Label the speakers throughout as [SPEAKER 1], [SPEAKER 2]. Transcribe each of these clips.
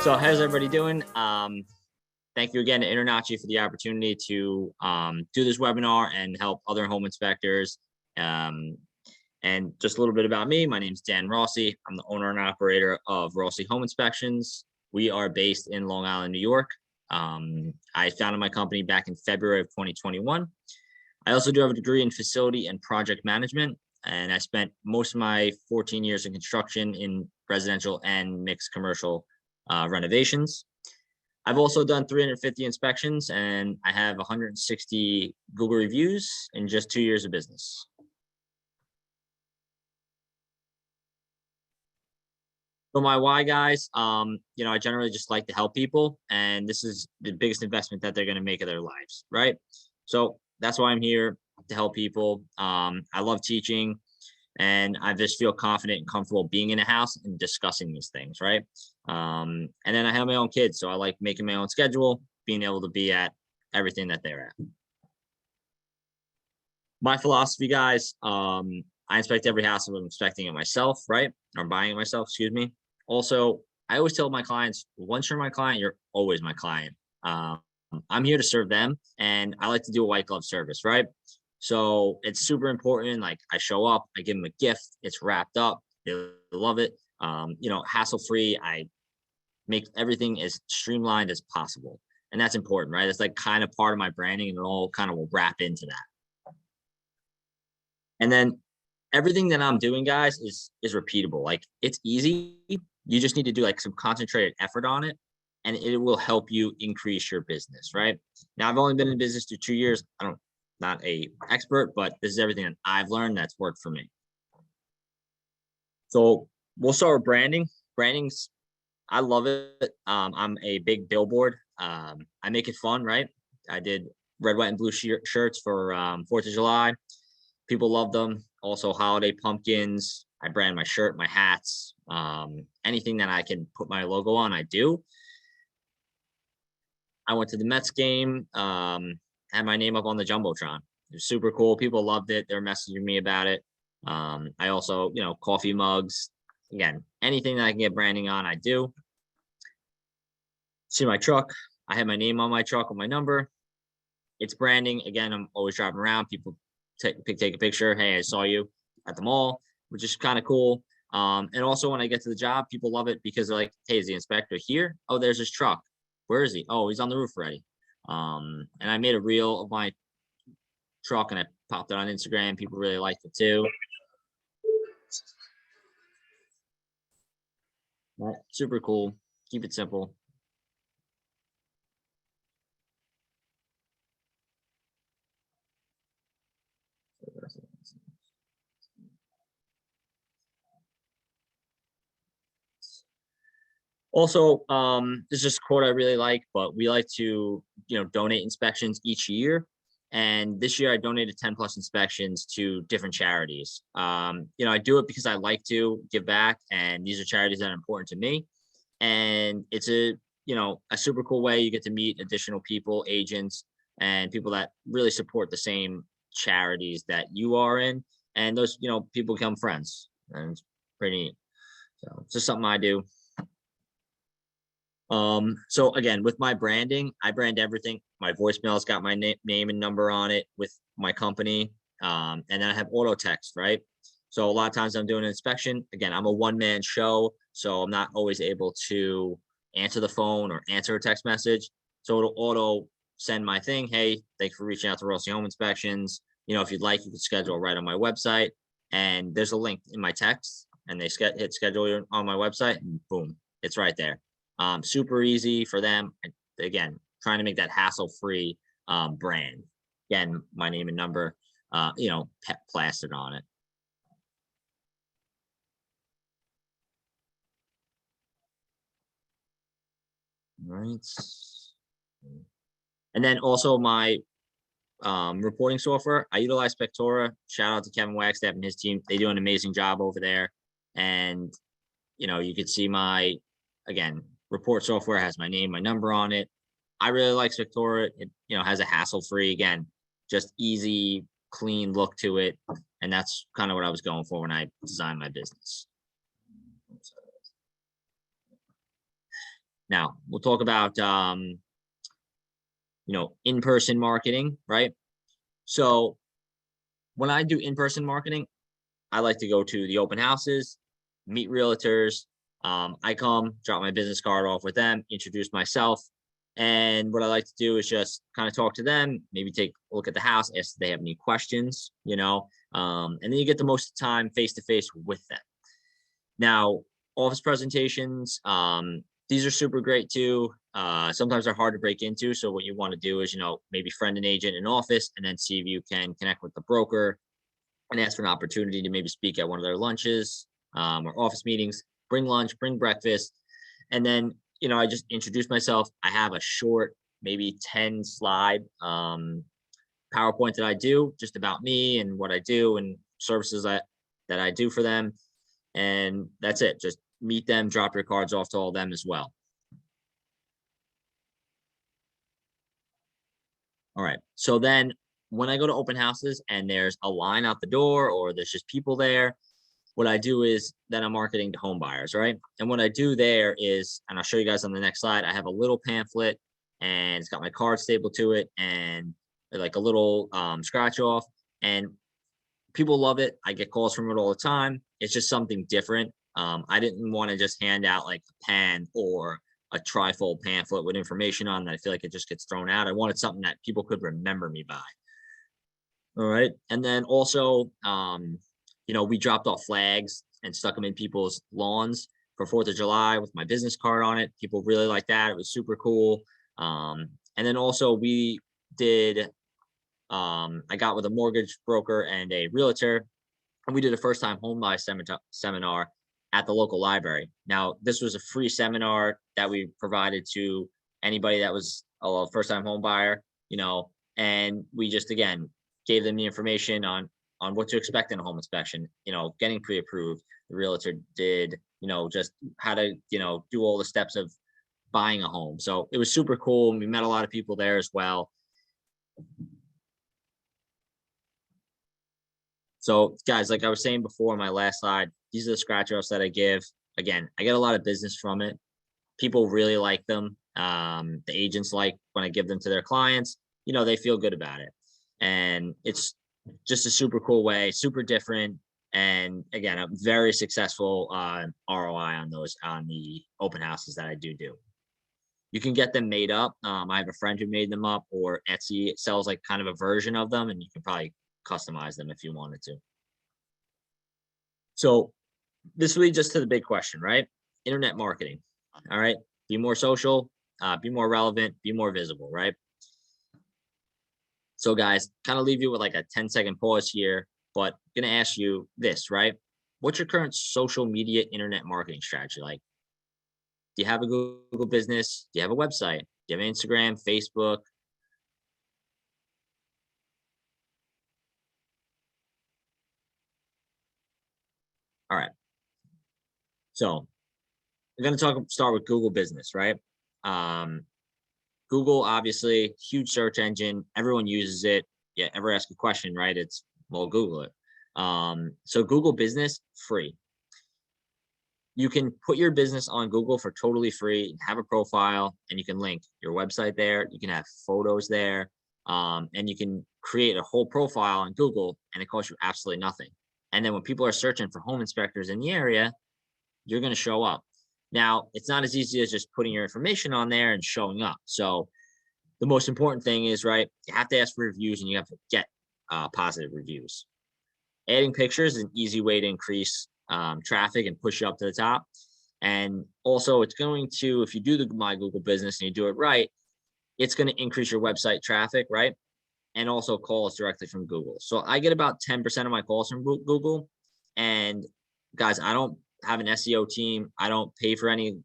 [SPEAKER 1] So how's everybody doing? Thank you again to InterNACHI for the opportunity to do this webinar and help other home inspectors. And just a little bit about me. My name is Dan Rossi. I'm the owner and operator of Rossi Home Inspections. We are based in Long Island, New York. I founded my company back in February of 2021. I also do have a degree in facility and project management, and I spent most of my 14 years in construction in residential and mixed commercial renovations. I've also done 350 inspections, and I have 160 Google reviews in just 2 years of business. So my why, guys, I generally just like to help people, and this is the biggest investment that they're going to make of their lives, right? So that's why I'm here, to help people. I love teaching, and I just feel confident and comfortable being in a house and discussing these things, right? And then I have my own kids, so I like making my own schedule, being able to be at everything that they're at. My philosophy, guys, I inspect every house if I'm inspecting it myself, right? Or buying it myself, excuse me. Also, I always tell my clients, once you're my client, you're always my client. I'm here to serve them, and I like to do a white glove service, right? So it's super important. Like, I show up, I give them a gift, it's wrapped up, they love it. Hassle-free. I make everything as streamlined as possible. And that's important, right? It's like kind of part of my branding, and it all kind of will wrap into that. And then everything that I'm doing, guys, is repeatable. Like, it's easy. You just need to do like some concentrated effort on it, and it will help you increase your business, right? Now, I've only been in business for 2 years. Not a expert, but this is everything that I've learned that's worked for me. So we'll start with branding. Branding's, I love it. I'm a big billboard. I make it fun, right? I did red, white, and blue shirts for 4th of July. People love them. Also, holiday pumpkins. I brand my shirt, my hats, anything that I can put my logo on, I do. I went to the Mets game, had my name up on the Jumbotron. It was super cool. People loved it. They're messaging me about it. I also, coffee mugs. Again, anything that I can get branding on, I do. See my truck. I have my name on my truck with my number. It's branding. Again, I'm always driving around. People take a picture. Hey, I saw you at the mall, which is kind of cool. And also, when I get to the job, people love it because they're like, hey, is the inspector here? Oh, there's his truck. Where is he? Oh, he's on the roof already. And I made a reel of my truck, and I popped it on Instagram. People really liked it too. Right. Super cool. Keep it simple. Also, this is just a quote I really like, but we like to, donate inspections each year. And this year I donated 10 plus inspections to different charities. I do it because I like to give back, and these are charities that are important to me. And it's a super cool way. You get to meet additional people, agents, and people that really support the same charities that you are in. And those, people become friends, and it's pretty neat. So it's just something I do. So again, with my branding, I brand everything. My voicemail's got my name and number on it with my company. And then I have auto text, right? So a lot of times I'm doing an inspection. Again, I'm a one-man show, so I'm not always able to answer the phone or answer a text message. So it'll auto send my thing. Hey, thanks for reaching out to Rossi Home Inspections. If you'd like, you can schedule right on my website. And there's a link in my text, and they hit schedule on my website, and boom, it's right there. Super easy for them. Again, trying to make that hassle-free brand. Again, my name and number, plastered on it. All right. And then also my reporting software, I utilize Spectora. Shout out to Kevin Wagstaff and his team. They do an amazing job over there. And, you could see my, again, report software has my name, my number on it. I really like Spectora. It, has a hassle-free, again, just easy, clean look to it. And that's kind of what I was going for when I designed my business. Now we'll talk about, in-person marketing, right? So when I do in-person marketing, I like to go to the open houses, meet realtors. I come, drop my business card off with them, introduce myself. And what I like to do is just kind of talk to them, maybe take a look at the house, ask if they have any questions, and then you get the most time face to face with them. Now, office presentations, these are super great too. Sometimes they're hard to break into. So what you want to do is, maybe friend an agent in office and then see if you can connect with the broker and ask for an opportunity to maybe speak at one of their lunches or office meetings. Bring lunch, bring breakfast, and then I just introduce myself. I have a short, maybe 10 slide PowerPoint that I do just about me and what I do and services that I do for them, and that's it. Just meet them, drop your cards off to all of them as well. All right. So then when I go to open houses and there's a line out the door or there's just people there, what I do is then I'm marketing to home buyers, right? And what I do there is, and I'll show you guys on the next slide, I have a little pamphlet and it's got my card stapled to it and like a little scratch off, and people love it. I get calls from it all the time. It's just something different. I didn't want to just hand out like a pen or a trifold pamphlet with information on that. I feel like it just gets thrown out. I wanted something that people could remember me by. All right. And then also, we dropped off flags and stuck them in people's lawns for 4th of July with my business card on it. People really like that. It was super cool. And then also we did, I got with a mortgage broker and a realtor, and we did a first time home buy seminar at the local library. Now, this was a free seminar that we provided to anybody that was a first time home buyer, and we just, again, gave them the information on what to expect in a home inspection, getting pre-approved. The realtor did, just how to, do all the steps of buying a home. So it was super cool. And we met a lot of people there as well. So guys, like I was saying before, my last slide, these are the scratch offs that I give. Again, I get a lot of business from it. People really like them. The agents like when I give them to their clients, they feel good about it. And it's just a super cool way, super different. And again, a very successful ROI on the open houses that I do. You can get them made up. I have a friend who made them up, or Etsy sells like kind of a version of them, and you can probably customize them if you wanted to. So this leads us to the big question, right? Internet marketing. All right. Be more social, be more relevant, be more visible, right? So guys, kind of leave you with like a 10-second pause here, but I'm going to ask you this, right? What's your current social media internet marketing strategy like? Do you have a Google business? Do you have a website? Do you have Instagram, Facebook? All right. So we're going to start with Google business, right? Google, obviously, huge search engine. Everyone uses it. Yeah, ever ask a question, right? Well, Google it. So Google business, free. You can put your business on Google for totally free, have a profile, and you can link your website there. You can have photos there, and you can create a whole profile on Google, and it costs you absolutely nothing. And then when people are searching for home inspectors in the area, you're going to show up. Now, it's not as easy as just putting your information on there and showing up. So the most important thing is, right, you have to ask for reviews and you have to get positive reviews. Adding pictures is an easy way to increase traffic and push you up to the top. And also it's going to, if you do the My Google business and you do it right, it's going to increase your website traffic, right? And also calls directly from Google. So I get about 10% of my calls from Google. And guys, I don't have an SEO team. I don't pay for any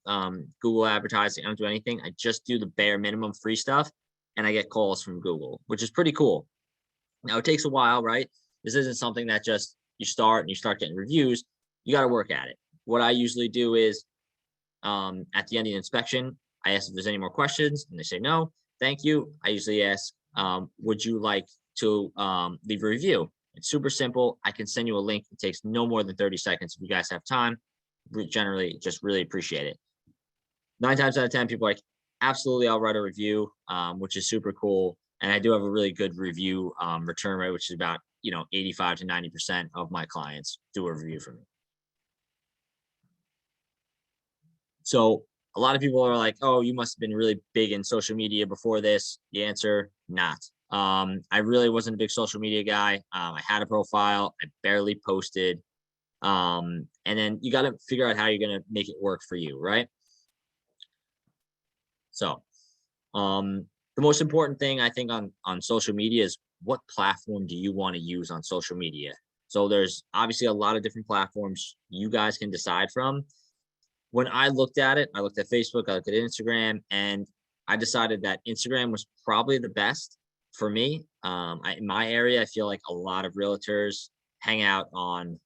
[SPEAKER 1] Google advertising. I don't do anything. I just do the bare minimum free stuff, and I get calls from Google, which is pretty cool. Now it takes a while, right? This isn't something that just you start and you start getting reviews. You got to work at it. What I usually do is at the end of the inspection, I ask if there's any more questions, and they say no, thank you. I usually ask, would you like to leave a review? It's super simple. I can send you a link. It takes no more than 30 seconds if you guys have time. We generally just really appreciate it. 9 times out of 10, people are like, absolutely, I'll write a review, which is super cool. And I do have a really good review return rate, which is about, 85 to 90% of my clients do a review for me. So a lot of people are like, oh, you must have been really big in social media before this. The answer, not. I really wasn't a big social media guy. I had a profile, I barely posted. And then you got to figure out how you're going to make it work for you, right? So, the most important thing I think on social media is what platform do you want to use on social media? So there's obviously a lot of different platforms you guys can decide from. When I looked at it, I looked at Facebook, I looked at Instagram, and I decided that Instagram was probably the best for me. In my area, I feel like a lot of realtors hang out on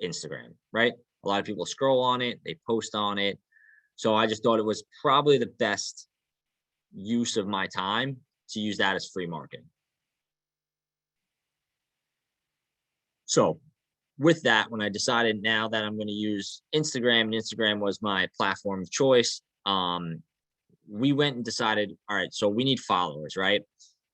[SPEAKER 1] Instagram, right? A lot of people scroll on it, they post on it. So I just thought it was probably the best use of my time to use that as free marketing. So with that, when I decided now that I'm going to use Instagram, and Instagram was my platform of choice, we went and decided, all right, so we need followers, right?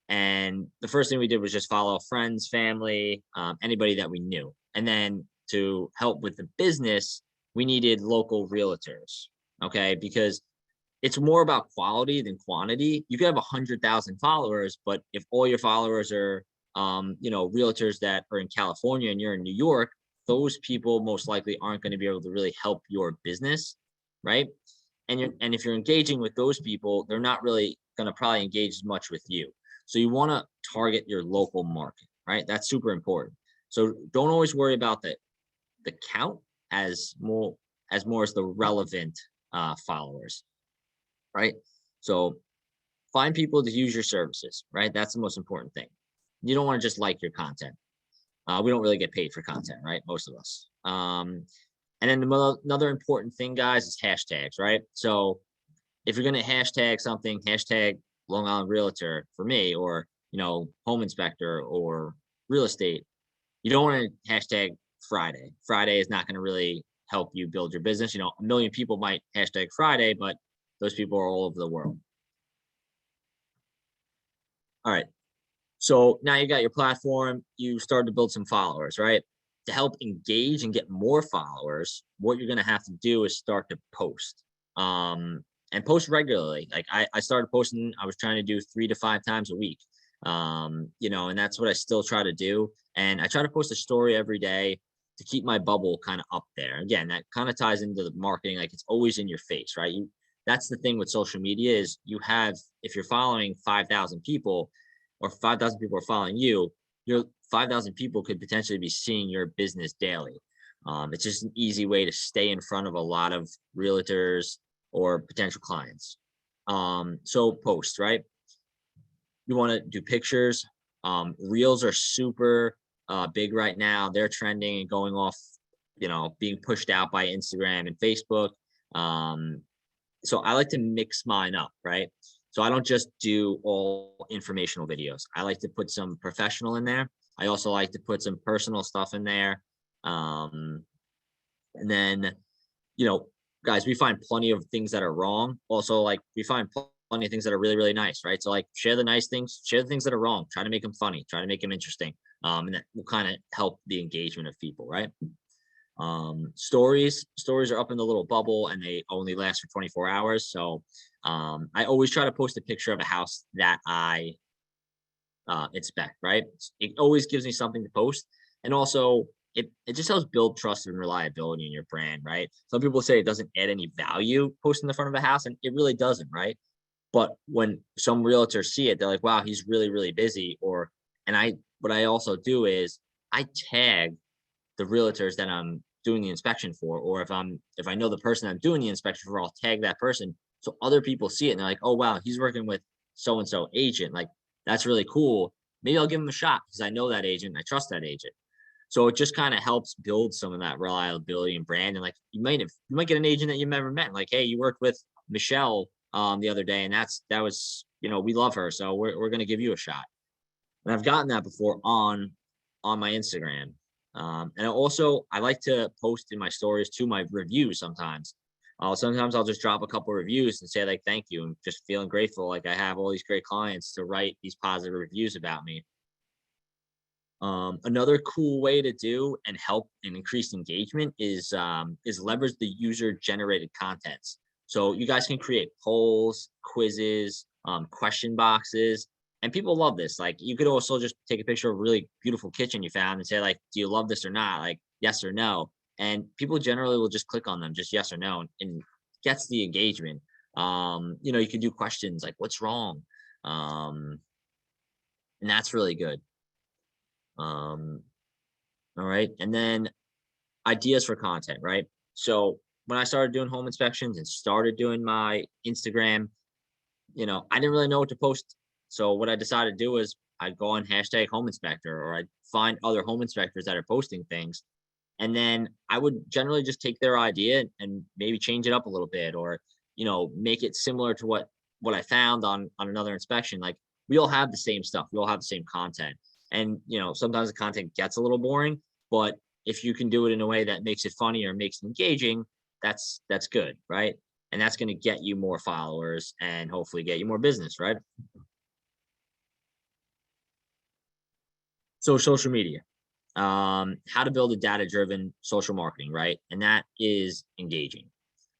[SPEAKER 1] And the first thing we did was just follow friends, family, anybody that we knew. And then to help with the business, we needed local realtors, okay? Because it's more about quality than quantity. You could have 100,000 followers, but if all your followers are, realtors that are in California and you're in New York, those people most likely aren't going to be able to really help your business, right? And if you're engaging with those people, they're not really going to probably engage as much with you. So you want to target your local market, right? That's super important. So don't always worry about the count as more as the relevant followers, right? So find people to use your services, right? That's the most important thing. You don't want to just like your content. We don't really get paid for content, right? Most of us. And then another important thing, guys, is hashtags, right? So if you're going to hashtag something, hashtag Long Island Realtor for me, or, home inspector or real estate, you don't want to hashtag Friday. Friday is not going to really help you build your business. A million people might hashtag Friday, but those people are all over the world. All right. So now you got your platform, you started to build some followers, right? To help engage and get more followers, what you're going to have to do is start to post, and post regularly. Like I started posting, I was trying to do 3 to 5 times a week, and that's what I still try to do. And I try to post a story every day to keep my bubble kind of up there. Again, that kind of ties into the marketing. Like it's always in your face, right? That's the thing with social media is if you're following 5,000 people, or 5,000 people are following you, your 5,000 people could potentially be seeing your business daily. It's just an easy way to stay in front of a lot of realtors or potential clients. So post, right? You want to do pictures. Reels are super big right now. They're trending and going off, being pushed out by Instagram and Facebook. So I like to mix mine up, right? So I don't just do all informational videos. I like to put some professional in there. I also like to put some personal stuff in there. And then, you know, guys, we find plenty of things that are wrong. Also, like we find plenty of things that are really, really nice, right? So like share the nice things, share the things that are wrong, try to make them funny, try to make them interesting. And that will kind of help the engagement of people, right? Stories are up in the little bubble and they only last for 24 hours. So I always try to post a picture of a house that I inspect, right? It always gives me something to post. And also it just helps build trust and reliability in your brand, right? Some people say it doesn't add any value posting the front of a house, and it really doesn't, right? But when some realtors see it, they're like, wow, he's really, really busy. What I also do is I tag the realtors that I'm doing the inspection for, or if I know the person I'm doing the inspection for, I'll tag that person so other people see it and they're like, oh wow, he's working with so and so agent. Like that's really cool. Maybe I'll give him a shot because I know that agent, I trust that agent. So it just kind of helps build some of that reliability and brand. And like you might get an agent that you never met. Like, hey, you worked with Michelle the other day, and that was, we love her, so we're gonna give you a shot. And I've gotten that before on my Instagram. And also I like to post in my stories to my reviews sometimes. Sometimes I'll just drop a couple reviews and say like, thank you. And just feeling grateful. Like I have all these great clients to write these positive reviews about me. Another cool way to do and help and increase engagement is leverage the user generated contents. So you guys can create polls, quizzes, question boxes, and people love this. Like you could also just take a picture of a really beautiful kitchen you found and say like, do you love this or not? Like yes or no. And people generally will just click on them, just yes or no, and gets the engagement. You can do questions like, what's wrong? Um, and that's really good. Um, all right. And then ideas for content, right? So when I started doing home inspections and started doing my Instagram, I didn't really know what to post. So what I decided to do is I'd go on hashtag home inspector, or I'd find other home inspectors that are posting things. And then I would generally just take their idea and maybe change it up a little bit, or, make it similar to what I found on another inspection. Like we all have the same stuff. We all have the same content. And, sometimes the content gets a little boring, but if you can do it in a way that makes it funny or makes it engaging, that's good, right? And that's going to get you more followers and hopefully get you more business, right? So social media, how to build a data driven social marketing, right? And that is engaging,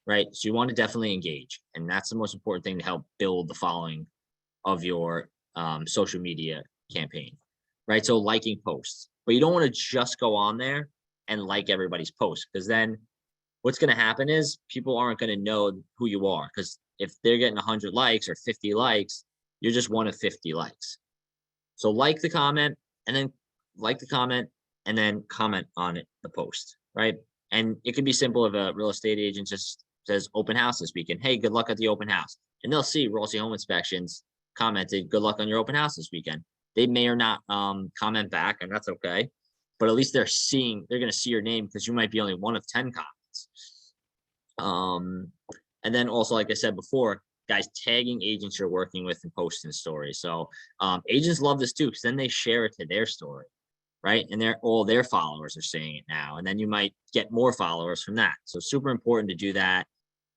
[SPEAKER 1] right? So you want to definitely engage, and that's the most important thing to help build the following of your social media campaign, right? So liking posts, but you don't want to just go on there and like everybody's post, because then what's going to happen is people aren't going to know who you are, because if they're getting 100 likes or 50 likes, you're just one of 50 likes. So and then like the comment and then comment on it, the post, right? And it could be simple if a real estate agent just says open house this weekend. Hey, good luck at the open house. And they'll see Rossi Home Inspections commented, good luck on your open house this weekend. They may or not comment back, and that's okay. But at least they're going to see your name, because you might be only one of 10 comments. And then also, like I said before, guys, tagging agents you're working with and posting stories. So agents love this too, because then they share it to their story, right? And all their followers are seeing it now. And then you might get more followers from that. So super important to do that.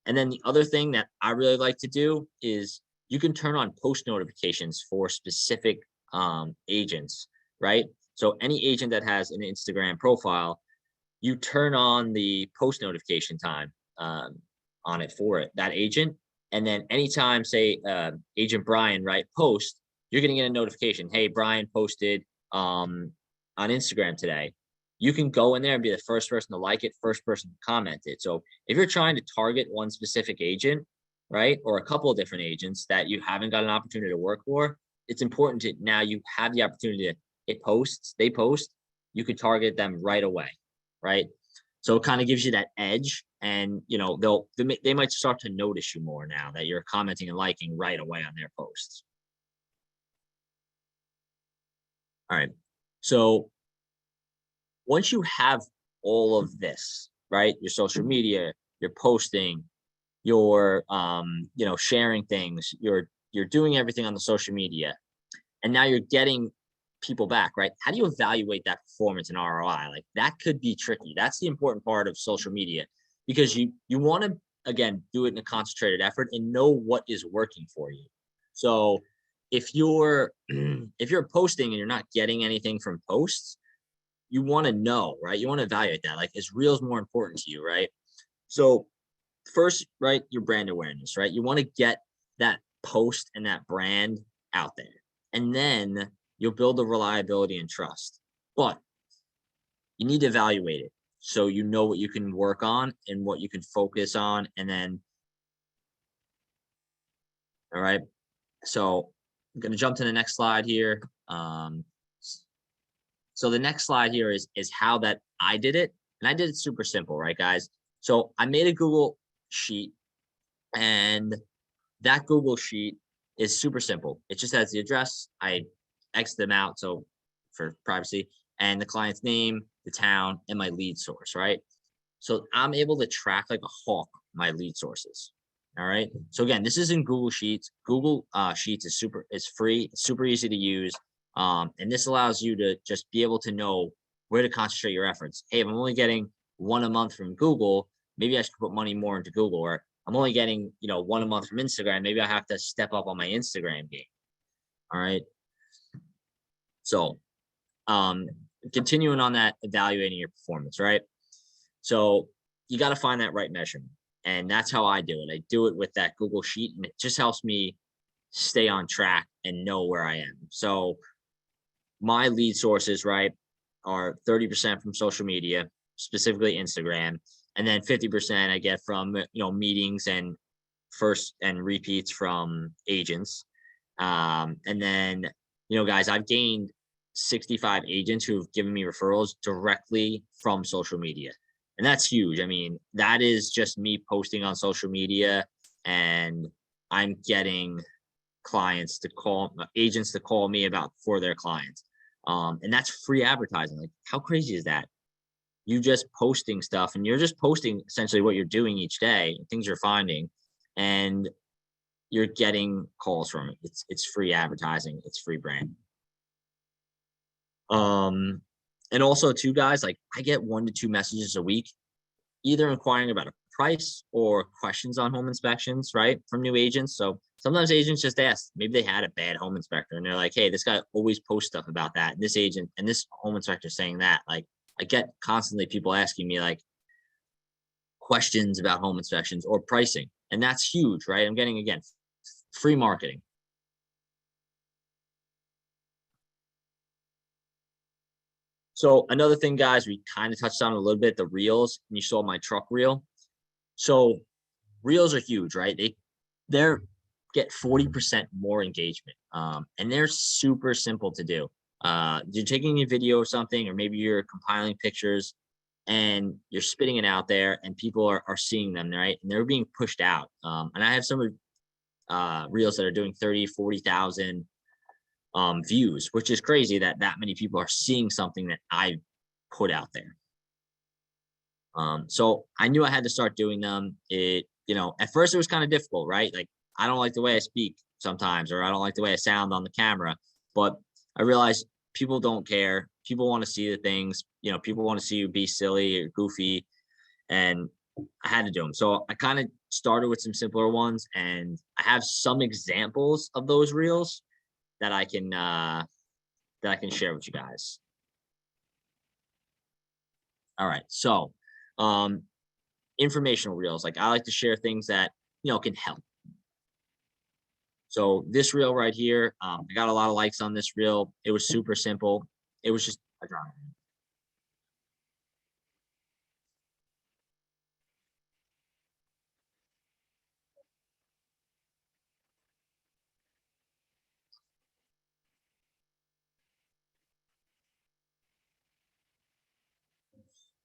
[SPEAKER 1] And then the other thing that I really like to do is you can turn on post notifications for specific agents, right? So any agent that has an Instagram profile, you turn on the post notification time on it for that agent. And then anytime, say, Agent Brian, right, post, you're going to get a notification. Hey, Brian posted on Instagram today. You can go in there and be the first person to like it, first person to comment it. So if you're trying to target one specific agent, right, or a couple of different agents that you haven't got an opportunity to work for, it's important to now you have the opportunity to they post, you can target them right away, right? So it kind of gives you that edge, and they might start to notice you more now that you're commenting and liking right away on their posts. All right. So once you have all of this, right? Your social media, you're posting, you're sharing things, you're doing everything on the social media, and now you're getting people back, right? How do you evaluate that performance and ROI? Like that could be tricky. That's the important part of social media, because you want to again do it in a concentrated effort and know what is working for you. So if you're if you're posting and you're not getting anything from posts, you want to know, right? You want to evaluate that. Like is Reels more important to you, right? So first, right, your brand awareness, right? You want to get that post and that brand out there. And then you'll build the reliability and trust. But you need to evaluate it so you know what you can work on and what you can focus on. And then, all right. So I'm going to jump to the next slide here. So the next slide here is how that I did it. And I did it super simple, right, guys? So I made a Google sheet, and that Google sheet is super simple. It just has the address. I X them out so for privacy, and the client's name, the town, and my lead source, right? So I'm able to track like a hawk my lead sources. All right. So again, this is in Google Sheets. Google Sheets is free, it's super easy to use. And this allows you to just be able to know where to concentrate your efforts. Hey, if I'm only getting one a month from Google, maybe I should put money more into Google, or I'm only getting, one a month from Instagram. Maybe I have to step up on my Instagram game. All right. So, um, continuing on that, evaluating your performance, right? So you got to find that right measurement. And that's how I do it. I do it with that Google sheet, and it just helps me stay on track and know where I am. So my lead sources, right, are 30% from social media, specifically Instagram, and then 50% I get from meetings and first and repeats from agents. And then guys, I've gained 65 agents who've given me referrals directly from social media. And that's huge. I mean, that is just me posting on social media, and I'm getting clients to call agents to call me about for their clients. And that's free advertising. Like, how crazy is that? You just posting stuff, and you're just posting essentially what you're doing each day, things you're finding, and you're getting calls from it. It's free advertising, it's free brand. And also too, guys, like I get 1 to 2 messages a week, either inquiring about a price or questions on home inspections, right? From new agents. So sometimes agents just ask, maybe they had a bad home inspector and they're like, hey, this guy always posts stuff about that. And this agent and this home inspector saying that. Like, I get constantly people asking me like questions about home inspections or pricing. And that's huge, right? I'm getting, again, free marketing. So another thing, guys, we kind of touched on a little bit, the reels, and you saw my truck reel. So reels are huge, right? They're get 40% more engagement. And they're super simple to do. You're taking a video of something, or maybe you're compiling pictures and you're spitting it out there, and people are seeing them, right? And they're being pushed out. And I have some reels that are doing 30, 40,000 views, which is crazy that that many people are seeing something that I put out there. So I knew I had to start doing them. At first it was kind of difficult, right? Like, I don't like the way I speak sometimes, or I don't like the way I sound on the camera, but I realized people don't care. People want to see the things, people want to see you be silly or goofy, and I had to do them. So I kind of started with some simpler ones, and I have some examples of those reels that I can share with you guys. All right. So, informational reels. Like, I like to share things that, can help. So this reel right here, I got a lot of likes on this reel. It was super simple. It was just a drawing.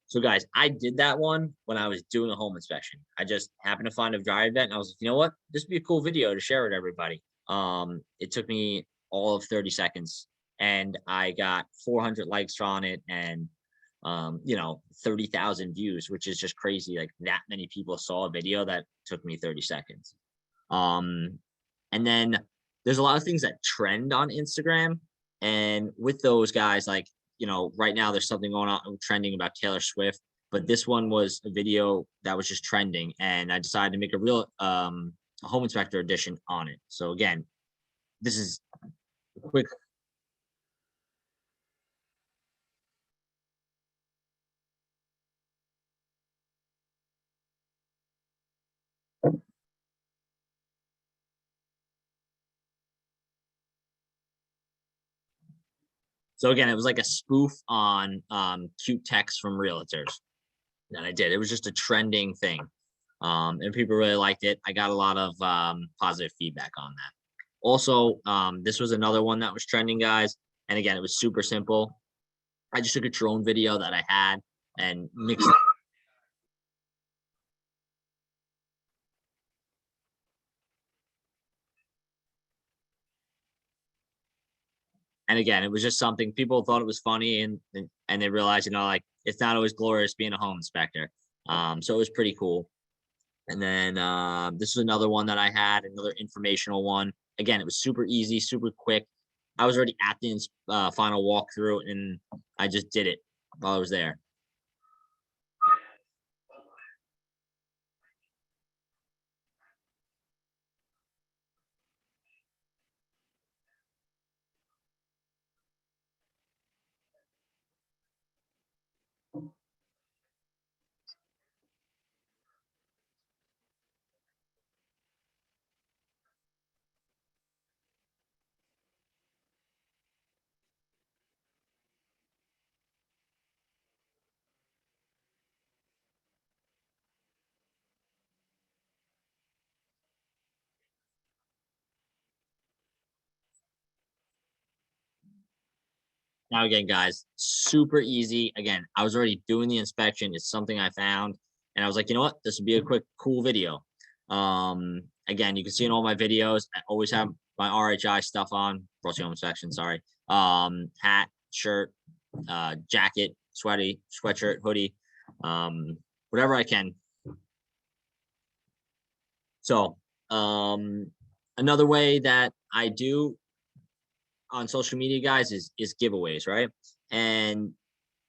[SPEAKER 1] So guys, I did that one when I was doing a home inspection. I just happened to find a dry event, and I was like, you know what? This would be a cool video to share with everybody. It took me all of 30 seconds, and I got 400 likes on it, and 30,000 views, which is just crazy. Like, that many people saw a video that took me 30 seconds. And then there's a lot of things that trend on Instagram. And with those guys, like, right now there's something going on trending about Taylor Swift, but this one was a video that was just trending, and I decided to make a real a home inspector edition on it. So again, this is a quick. So again, it was like a spoof on cute text from realtors that I did. It was just a trending thing. And people really liked it. I got a lot of positive feedback on that. Also, this was another one that was trending, guys. And again, it was super simple. I just took a drone video that I had and mixed it. And again, it was just something people thought it was funny, and they realized, like, it's not always glorious being a home inspector. So it was pretty cool. And then this is another one that I had, another informational one. Again, it was super easy, super quick. I was already at the final walkthrough, and I just did it while I was there. Now again, guys, super easy. Again, I was already doing the inspection. It's something I found, and I was like, you know what, this would be a quick, cool video. Again, you can see in all my videos, I always have my RHI stuff on, Rossi Home Inspection, sorry. Hat, shirt, jacket, sweatshirt, hoodie, whatever I can. So, another way that I do on social media, guys, is giveaways, right? And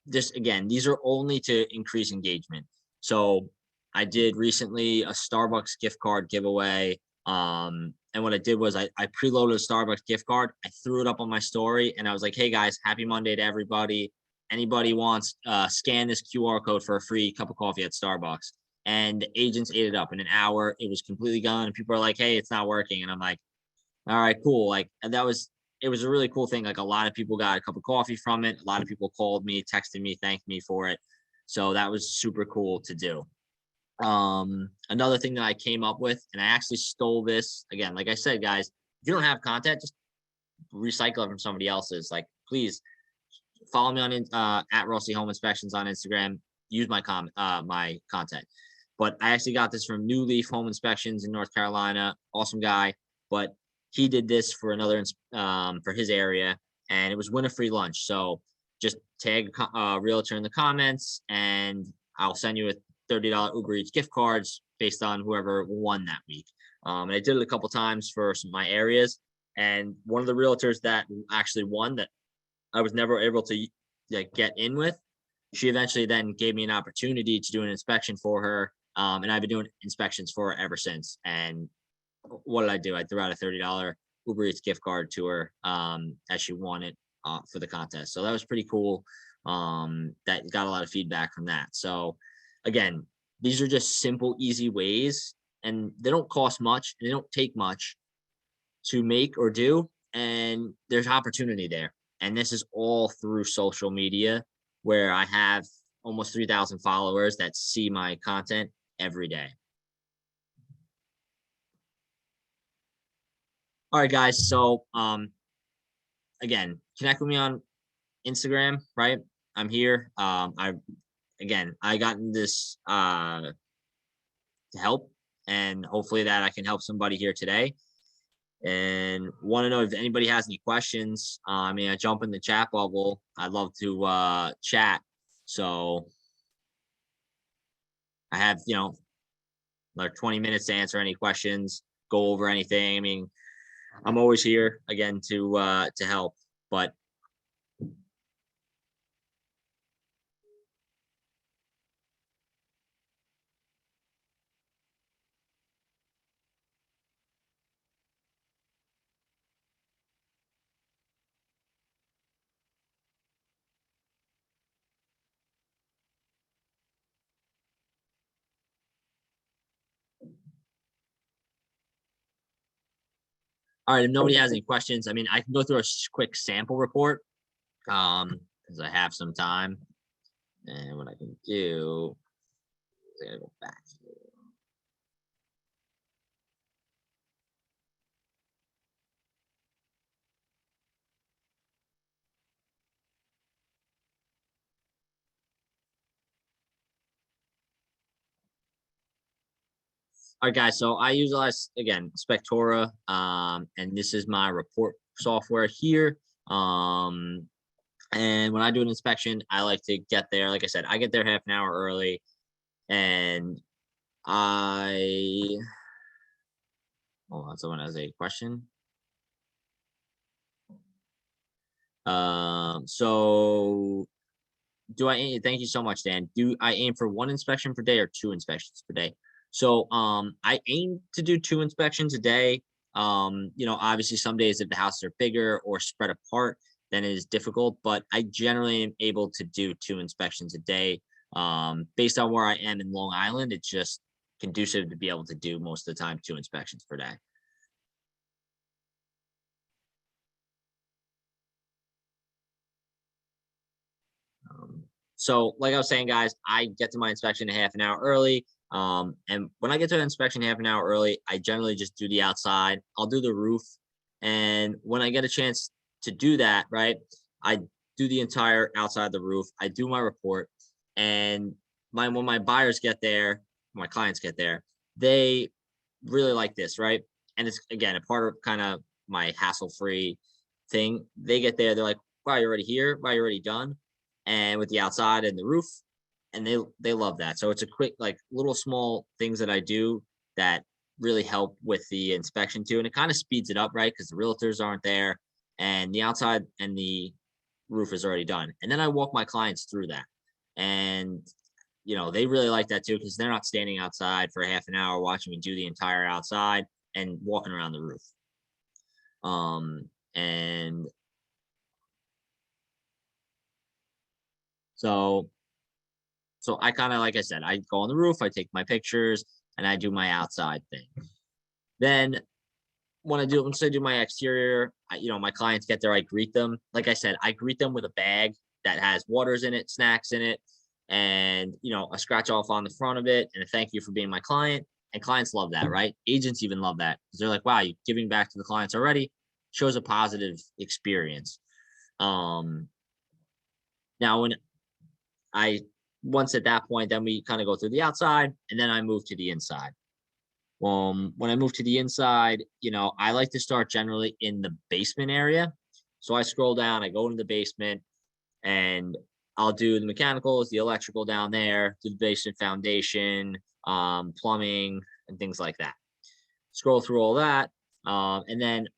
[SPEAKER 1] this again, these are only to increase engagement. So I did recently a Starbucks gift card giveaway. And what I did was I preloaded a Starbucks gift card. I threw it up on my story and I was like, hey guys, happy Monday to everybody. Anybody wants scan this QR code for a free cup of coffee at Starbucks. And the agents ate it up in an hour. It was completely gone. And people are like, hey, it's not working. And I'm like, all right, cool. Like, and that was it was a really cool thing. Like a lot of people got a cup of coffee from it. A lot of people called me, texted me, thanked me for it. So that was super cool to do. Another thing that I came up with, and I actually stole this again, like I said, guys, if you don't have content, just recycle it from somebody else's. Like, please follow me on at Rossi Home Inspections on Instagram. Use my content. But I actually got this from New Leaf Home Inspections in North Carolina. Awesome guy. But he did this for another for his area, and it was win a free lunch. So just tag a realtor in the comments, and I'll send you a $30 Uber Eats gift cards based on whoever won that week. And I did it a couple times for some of my areas, and one of the realtors that actually won that I was never able to like get in with, she eventually then gave me an opportunity to do an inspection for her. And I've been doing inspections for her ever since. And what did I do? I threw out a $30 Uber Eats gift card to her as she won it for the contest. So that was pretty cool. That got a lot of feedback from that. So again, these are just simple, easy ways, and they don't cost much. And they don't take much to make or do. And there's opportunity there. And this is all through social media, where I have almost 3,000 followers that see my content every day. All right, guys. So again, connect with me on Instagram, right? I'm here. I got in this to help, and hopefully that I can help somebody here today. And want to know if anybody has any questions. I mean, I jump in the chat bubble. I'd love to chat. So I have, like 20 minutes to answer any questions, go over anything. I mean, I'm always here again to help. But all right, if nobody has any questions, I mean, I can go through a quick sample report because I have some time. And what I can do is I gotta go back. All right, guys. So I utilize again Spectora, and this is my report software here. And when I do an inspection, I like to get there. Like I said, I get there half an hour early, and I. Oh, someone has a question. So do I aim, thank you so much, Dan. Do I aim for one inspection per day or two inspections per day? So I aim to do two inspections a day. Obviously some days if the houses are bigger or spread apart, then it is difficult, but I generally am able to do two inspections a day. Based on where I am in Long Island, it's just conducive to be able to do most of the time two inspections per day. So like I was saying, guys, I get to my inspection a half an hour early. And when I get to an inspection half an hour early, I generally just do the outside. I'll do the roof. And when I get a chance to do that, right, I do the entire outside of the roof. I do my report, and when my buyers get there, my clients get there, they really like this, right? And it's again a part of kind of my hassle-free thing. They get there, they're like, "Wow, you're already here? Wow, you're already done?" And with the outside and the roof, and they love that. So it's a quick, like little small things that I do that really help with the inspection too, and it kind of speeds it up, right? Because the realtors aren't there, and the outside and the roof is already done. And then I walk my clients through that, and they really like that too because they're not standing outside for half an hour watching me do the entire outside and walking around the roof. And so I kind of, like I said, I go on the roof, I take my pictures, and I do my outside thing. Then once I do my exterior, my clients get there, I greet them. Like I said, I greet them with a bag that has waters in it, snacks in it, and a scratch off on the front of it, and a thank you for being my client. And clients love that, right? Agents even love that because they're like, wow, you're giving back to the clients already. Shows a positive experience. Now when I once at that point, then we kind of go through the outside, and then I move to the inside. When I move to the inside, I like to start generally in the basement area. So I scroll down, I go into the basement, and I'll do the mechanicals, the electrical down there, do the basement foundation, plumbing, and things like that. Scroll through all that. And then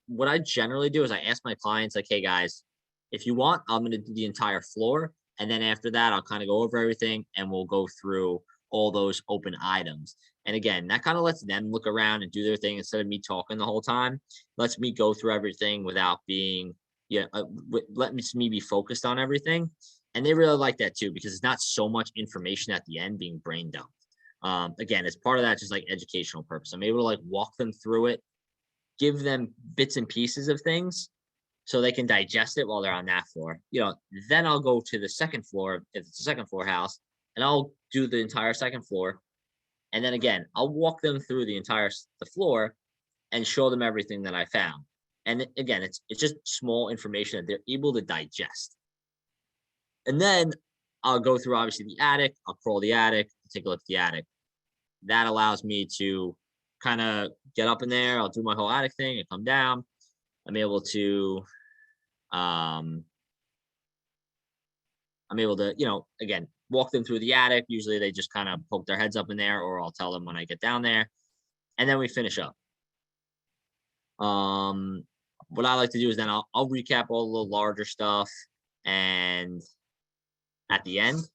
[SPEAKER 1] what I generally do is I ask my clients, like, hey guys, if you want, I'm going to do the entire floor. And then after that, I'll kind of go over everything and we'll go through all those open items. And again, that kind of lets them look around and do their thing instead of me talking the whole time. Lets me go through everything without being, let me be focused on everything. And they really like that too, because it's not so much information at the end being brain dumped. Again, it's part of that, just like educational purpose. I'm able to like walk them through it, give them bits and pieces of things so they can digest it while they're on that floor. Then I'll go to the second floor if it's a second floor house, and I'll do the entire second floor. And then again, I'll walk them through the floor and show them everything that I found. And again, it's just small information that they're able to digest. And then I'll go through obviously the attic. I'll crawl the attic, take a look at the attic. That allows me to kind of get up in there. I'll do my whole attic thing and come down. I'm able to again, walk them through the attic. Usually they just kind of poke their heads up in there, or I'll tell them when I get down there. And then we finish up. What I like to do is then I'll recap all the larger stuff and at the end.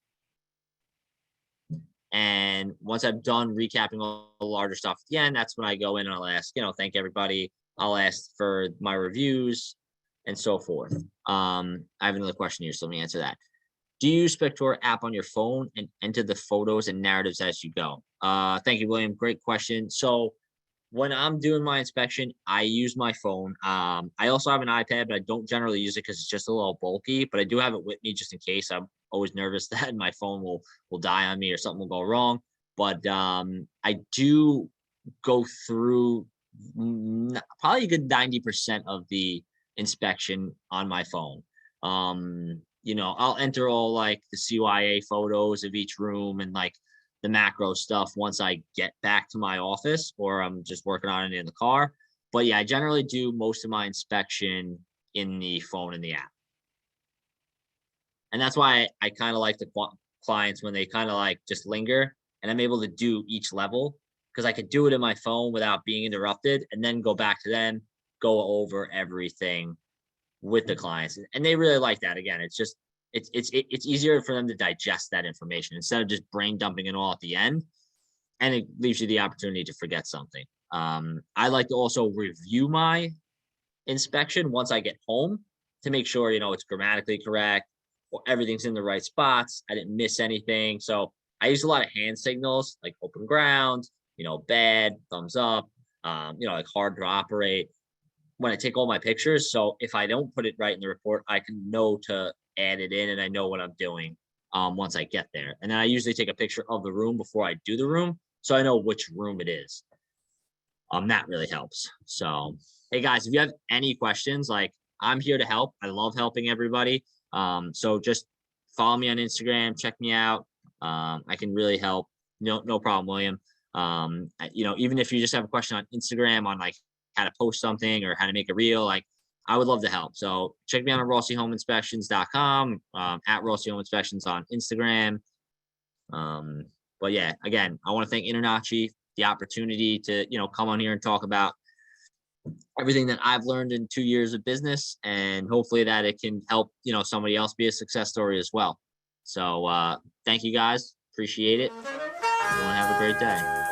[SPEAKER 1] And once I'm done recapping all the larger stuff at the end, that's when I go in and I'll ask, thank everybody. I'll ask for my reviews and so forth. I have another question here, so let me answer that. Do you use Spector app on your phone and enter the photos and narratives as you go? Thank you, William. Great question. So when I'm doing my inspection, I use my phone. I also have an iPad, but I don't generally use it because it's just a little bulky, but I do have it with me just in case. I'm always nervous that my phone will die on me or something will go wrong. But I do go through probably a good 90% of the inspection on my phone. I'll enter all like the CYA photos of each room and like the macro stuff once I get back to my office, or I'm just working on it in the car. But yeah, I generally do most of my inspection in the phone and the app. And that's why I kind of like the clients when they kind of like just linger and I'm able to do each level because I could do it in my phone without being interrupted and then go back to them, go over everything with the clients. And they really like that. Again, it's just, it's easier for them to digest that information instead of just brain dumping it all at the end. And it leaves you the opportunity to forget something. I like to also review my inspection once I get home to make sure, it's grammatically correct or everything's in the right spots. I didn't miss anything. So I use a lot of hand signals like open ground, bad, thumbs up, like hard to operate when I take all my pictures. So if I don't put it right in the report, I can know to add it in and I know what I'm doing once I get there. And then I usually take a picture of the room before I do the room so I know which room it is. That really helps. So, hey guys, if you have any questions, like I'm here to help. I love helping everybody. So just follow me on Instagram, check me out. I can really help. No problem, William. Even if you just have a question on Instagram on like how to post something or how to make a reel, like I would love to help. So check me out on rossiehomeinspections.com, at Rossi Home Inspections on Instagram. But yeah, again, I want to thank InterNACHI the opportunity to, come on here and talk about everything that I've learned in 2 years of business, and hopefully that it can help, somebody else be a success story as well. So thank you guys. Appreciate it. Everyone have a great day.